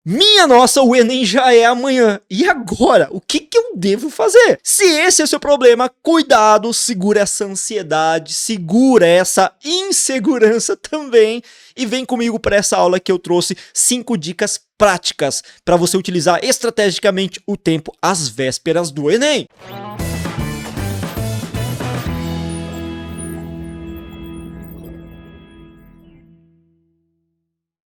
Minha nossa, o Enem já é amanhã. E agora? O que eu devo fazer? Se esse é o seu problema, cuidado, segura essa ansiedade, segura essa insegurança também e vem comigo para essa aula que eu trouxe 5 dicas práticas para você utilizar estrategicamente o tempo às vésperas do Enem.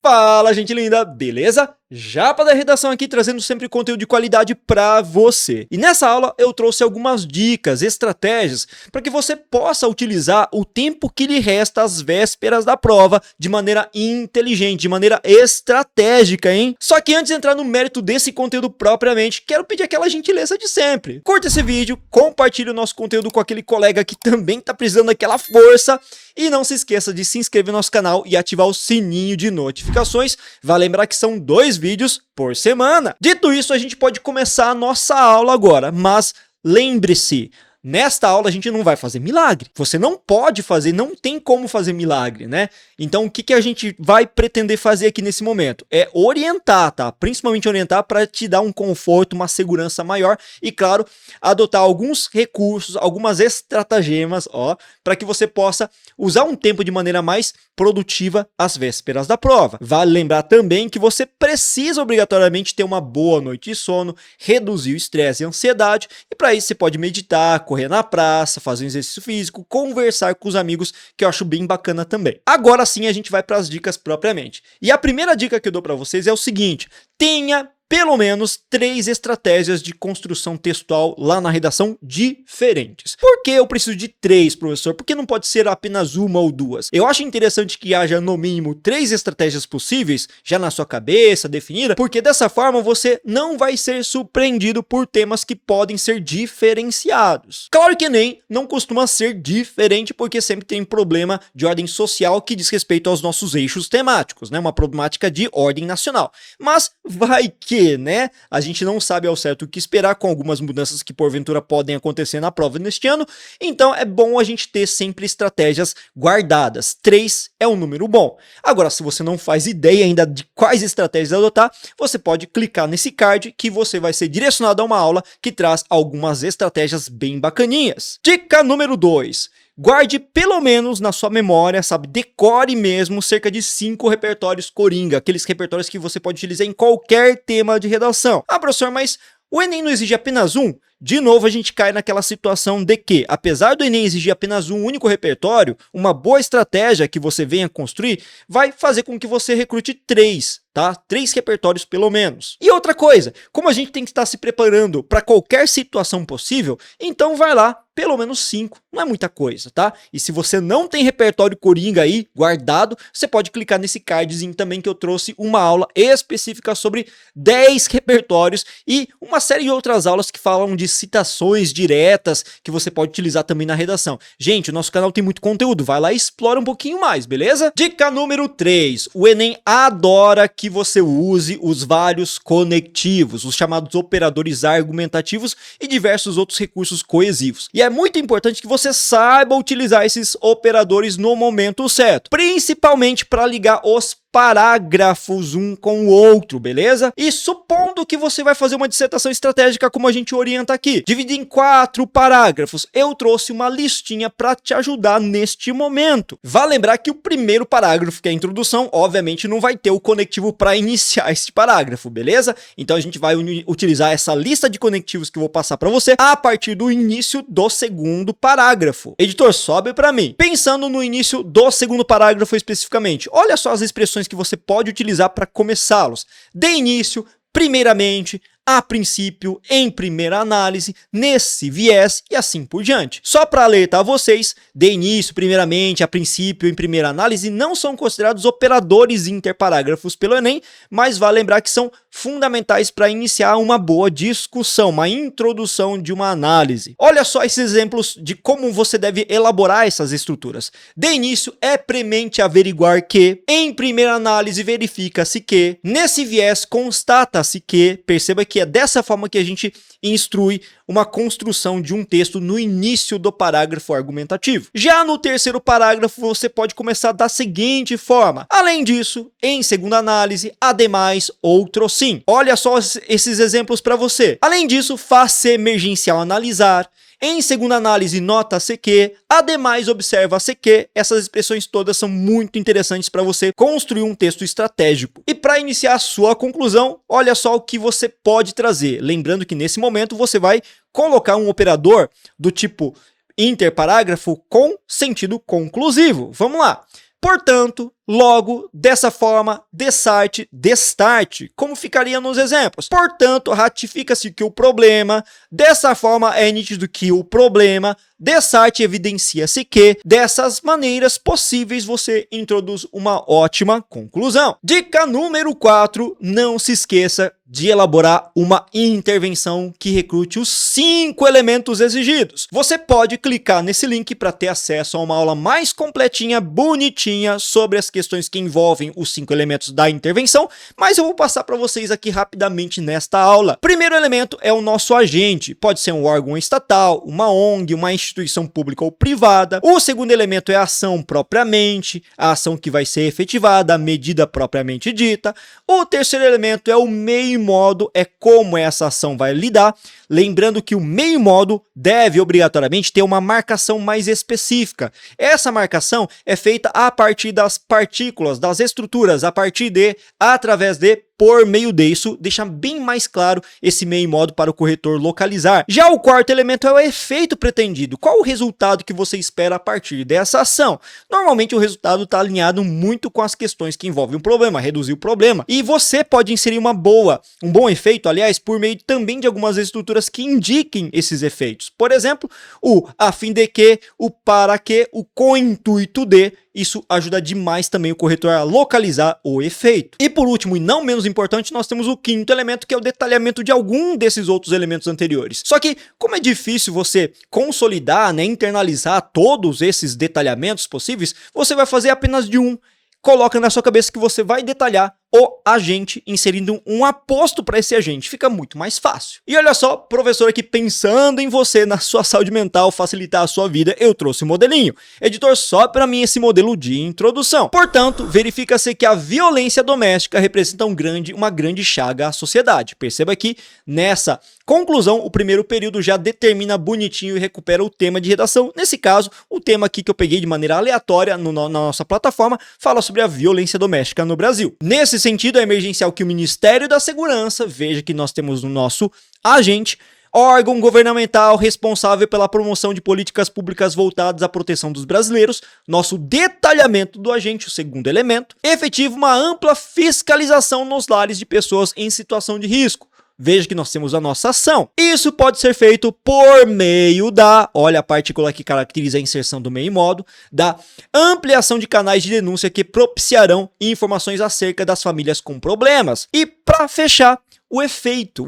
Fala, gente linda, beleza? Japa da redação aqui, trazendo sempre conteúdo de qualidade para você. E nessa aula eu trouxe algumas dicas, estratégias, para que você possa utilizar o tempo que lhe resta às vésperas da prova de maneira inteligente, de maneira estratégica, hein? Só que antes de entrar no mérito desse conteúdo propriamente, quero pedir aquela gentileza de sempre. Curta esse vídeo, compartilhe o nosso conteúdo com aquele colega que também tá precisando daquela força e não se esqueça de se inscrever no nosso canal e ativar o sininho de notificações. Vai lembrar que são 2 vídeos por semana. Dito isso, a gente pode começar a nossa aula agora, mas lembre-se, nesta aula a gente não vai fazer milagre. Você não pode fazer, não tem como fazer milagre, né? Então o que a gente vai pretender fazer aqui nesse momento? É orientar, tá? Principalmente orientar para te dar um conforto, uma segurança maior e, claro, adotar alguns recursos, algumas estratagemas, ó, para que você possa usar um tempo de maneira mais produtiva às vésperas da prova. Vale lembrar também que você precisa obrigatoriamente ter uma boa noite de sono, reduzir o estresse e a ansiedade, e para isso você pode meditar, correr na praça, fazer um exercício físico, conversar com os amigos, que eu acho bem bacana também. Agora sim a gente vai para as dicas propriamente. E a primeira dica que eu dou para vocês é o seguinte: tenha pelo menos 3 estratégias de construção textual lá na redação diferentes. Por que eu preciso de 3, professor? Por que não pode ser apenas 1 ou 2? Eu acho interessante que haja no mínimo 3 estratégias possíveis, já na sua cabeça, definida, porque dessa forma você não vai ser surpreendido por temas que podem ser diferenciados. Claro que Enem não costuma ser diferente, porque sempre tem problema de ordem social que diz respeito aos nossos eixos temáticos, né? Uma problemática de ordem nacional. Mas vai que, né? A gente não sabe ao certo o que esperar com algumas mudanças que porventura podem acontecer na prova neste ano, então é bom a gente ter sempre estratégias guardadas. 3 é um número bom. Agora, se você não faz ideia ainda de quais estratégias adotar, você pode clicar nesse card que você vai ser direcionado a uma aula que traz algumas estratégias bem bacaninhas. Dica número 2. Guarde pelo menos na sua memória, sabe, decore mesmo cerca de 5 repertórios coringa, aqueles repertórios que você pode utilizar em qualquer tema de redação. Ah, professor, mas o Enem não exige apenas um? De novo, a gente cai naquela situação de que, apesar do Enem exigir apenas um único repertório, uma boa estratégia que você venha construir vai fazer com que você recrute 3, tá? 3 repertórios pelo menos. E outra coisa, como a gente tem que estar se preparando para qualquer situação possível, então vai lá, pelo menos 5, não é muita coisa, tá? E se você não tem repertório coringa aí guardado, você pode clicar nesse cardzinho também que eu trouxe uma aula específica sobre 10 repertórios e uma série de outras aulas que falam de citações diretas que você pode utilizar também na redação. Gente, o nosso canal tem muito conteúdo, vai lá e explora um pouquinho mais, beleza? Dica número 3, o Enem adora que você use os vários conectivos, os chamados operadores argumentativos e diversos outros recursos coesivos. E é muito importante que você saiba utilizar esses operadores no momento certo, principalmente para ligar os parágrafos um com o outro, beleza? E supondo que você vai fazer uma dissertação estratégica como a gente orienta aqui, dividida em 4 parágrafos, eu trouxe uma listinha para te ajudar neste momento. Vale lembrar que o primeiro parágrafo, que é a introdução, obviamente não vai ter o conectivo para iniciar este parágrafo, beleza? Então a gente vai utilizar essa lista de conectivos que eu vou passar para você a partir do início do segundo parágrafo. Editor, sobe para mim. Pensando no início do segundo parágrafo especificamente, olha só as expressões que você pode utilizar para começá-los. De início, primeiramente, a princípio, em primeira análise, nesse viés e assim por diante. Só para alertar vocês, de início, primeiramente, a princípio, em primeira análise, não são considerados operadores interparágrafos pelo Enem, mas vale lembrar que são fundamentais para iniciar uma boa discussão, uma introdução de uma análise. Olha só esses exemplos de como você deve elaborar essas estruturas. De início, é premente averiguar que, em primeira análise, verifica-se que, nesse viés, constata-se que, perceba que que é dessa forma que a gente instrui uma construção de um texto no início do parágrafo argumentativo. Já no terceiro parágrafo, você pode começar da seguinte forma: além disso, em segunda análise, ademais, outro sim. Olha só esses exemplos para você. Além disso, faz-se emergencial analisar. Em segunda análise, nota-se que, ademais, observa-se que. Essas expressões todas são muito interessantes para você construir um texto estratégico. E para iniciar a sua conclusão, olha só o que você pode trazer. Lembrando que nesse momento você vai colocar um operador do tipo interparágrafo com sentido conclusivo. Vamos lá. Portanto, logo, dessa forma, destarte, como ficaria nos exemplos. Portanto, ratifica-se que o problema, dessa forma é nítido que o problema, destarte evidencia-se que, dessas maneiras possíveis, você introduz uma ótima conclusão. Dica número 4, não se esqueça de elaborar uma intervenção que recrute os 5 elementos exigidos. Você pode clicar nesse link para ter acesso a uma aula mais completinha, bonitinha, sobre as questões que envolvem os 5 elementos da intervenção, mas eu vou passar para vocês aqui rapidamente nesta aula. Primeiro elemento é o nosso agente, pode ser um órgão estatal, uma ONG, uma instituição pública ou privada. O segundo elemento é a ação propriamente, a ação que vai ser efetivada, a medida propriamente dita. O terceiro elemento é o meio e modo, é como essa ação vai lidar. Lembrando que o meio e modo deve obrigatoriamente ter uma marcação mais específica. Essa marcação é feita a partir das partículas, das estruturas, a partir de, através de, por meio disso, deixa bem mais claro esse meio e modo para o corretor localizar. Já o quarto elemento é o efeito pretendido. Qual o resultado que você espera a partir dessa ação? Normalmente o resultado está alinhado muito com as questões que envolvem o problema, reduzir o problema. E você pode inserir um bom efeito, aliás, por meio também de algumas estruturas que indiquem esses efeitos. Por exemplo, o a fim de que, o para que, o com intuito de. Isso ajuda demais também o corretor a localizar o efeito. E por último, e não menos importante, nós temos o quinto elemento, que é o detalhamento de algum desses outros elementos anteriores. Só que, como é difícil você consolidar, internalizar todos esses detalhamentos possíveis, você vai fazer apenas de um. Coloca na sua cabeça que você vai detalhar o agente, inserindo um aposto para esse agente. Fica muito mais fácil. E olha só, professor aqui pensando em você, na sua saúde mental, facilitar a sua vida, eu trouxe um modelinho. Editor, só para mim esse modelo de introdução. Portanto, verifica-se que a violência doméstica representa uma grande chaga à sociedade. Perceba que nessa conclusão, o primeiro período já determina bonitinho e recupera o tema de redação. Nesse caso, o tema aqui que eu peguei de maneira aleatória na nossa plataforma fala sobre a violência doméstica no Brasil. Nesse sentido, é emergencial que o Ministério da Segurança, veja que nós temos no nosso agente, órgão governamental responsável pela promoção de políticas públicas voltadas à proteção dos brasileiros, nosso detalhamento do agente, o segundo elemento, efetiva uma ampla fiscalização nos lares de pessoas em situação de risco. Veja que nós temos a nossa ação. Isso pode ser feito por meio da, olha a partícula que caracteriza a inserção do meio e modo, da ampliação de canais de denúncia que propiciarão informações acerca das famílias com problemas. E para fechar, o efeito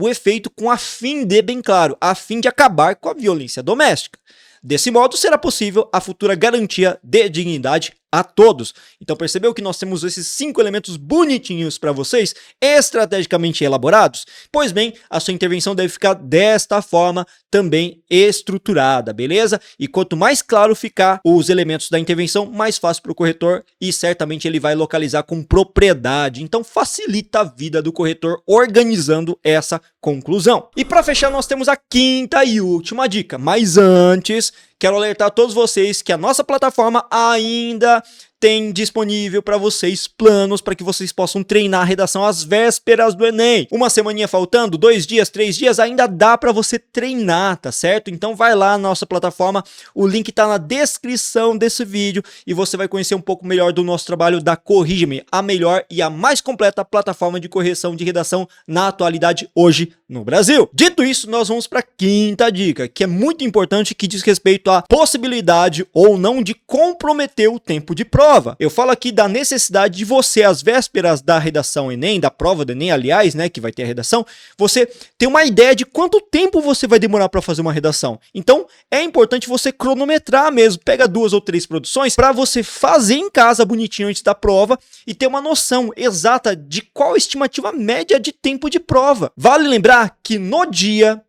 com a fim de, bem claro, a fim de acabar com a violência doméstica. Desse modo, será possível a futura garantia de dignidade a todos. Então percebeu que nós temos esses 5 elementos bonitinhos para vocês, estrategicamente elaborados? Pois bem, a sua intervenção deve ficar desta forma também estruturada, beleza? E quanto mais claro ficar os elementos da intervenção, mais fácil para o corretor e certamente ele vai localizar com propriedade. Então facilita a vida do corretor organizando essa conclusão. E para fechar, nós temos a quinta e última dica. Mas antes, quero alertar a todos vocês que a nossa plataforma ainda tem disponível para vocês planos para que vocês possam treinar a redação às vésperas do Enem. Uma semaninha faltando, 2 dias, 3 dias, ainda dá para você treinar, tá certo? Então vai lá na nossa plataforma, o link tá na descrição desse vídeo e você vai conhecer um pouco melhor do nosso trabalho da Corrige-me, a melhor e a mais completa plataforma de correção de redação na atualidade hoje no Brasil. Dito isso, nós vamos para a quinta dica, que é muito importante, que diz respeito à possibilidade ou não de comprometer o tempo de prova. prova. Eu falo aqui da necessidade de você, às vésperas da redação Enem, da prova do Enem, aliás, né, que vai ter a redação, você ter uma ideia de quanto tempo você vai demorar para fazer uma redação. Então, é importante você cronometrar mesmo. Pega 2 ou 3 produções para você fazer em casa bonitinho antes da prova e ter uma noção exata de qual a estimativa média de tempo de prova. Vale lembrar que no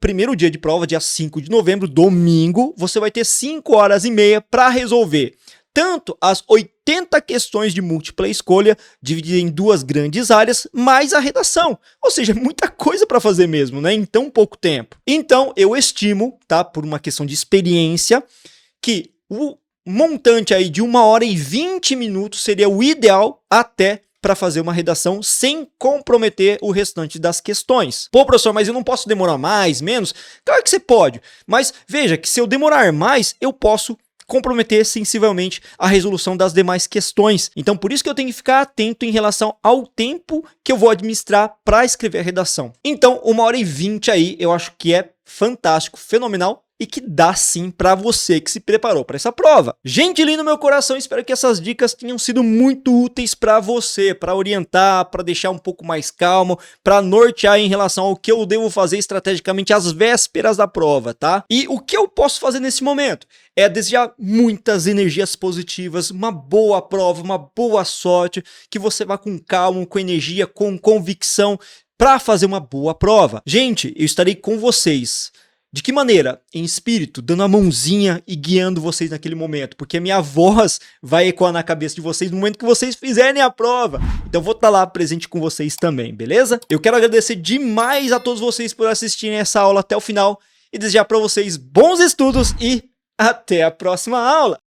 primeiro dia de prova, dia 5 de novembro, domingo, você vai ter 5 horas e meia para resolver tanto as 80 questões de múltipla escolha, divididas em 2 grandes áreas, mais a redação. Ou seja, muita coisa para fazer mesmo, né? Em tão pouco tempo. Então, eu estimo, tá, por uma questão de experiência, que o montante aí de 1 hora e 20 minutos seria o ideal até para fazer uma redação sem comprometer o restante das questões. Pô, professor, mas eu não posso demorar mais, menos? Claro que você pode, mas veja que se eu demorar mais, eu posso comprometer sensivelmente a resolução das demais questões. Então, por isso que eu tenho que ficar atento em relação ao tempo que eu vou administrar para escrever a redação. Então, 1 hora e 20 aí, eu acho que é fantástico, fenomenal, e que dá sim para você que se preparou para essa prova. Gente linda do meu coração, espero que essas dicas tenham sido muito úteis para você, para orientar, para deixar um pouco mais calmo, para nortear em relação ao que eu devo fazer estrategicamente às vésperas da prova, tá? E o que eu posso fazer nesse momento é desejar muitas energias positivas, uma boa prova, uma boa sorte, que você vá com calma, com energia, com convicção para fazer uma boa prova. Gente, eu estarei com vocês. De que maneira? Em espírito, dando a mãozinha e guiando vocês naquele momento, porque a minha voz vai ecoar na cabeça de vocês no momento que vocês fizerem a prova. Então vou estar lá presente com vocês também, beleza? Eu quero agradecer demais a todos vocês por assistirem essa aula até o final e desejar para vocês bons estudos e até a próxima aula!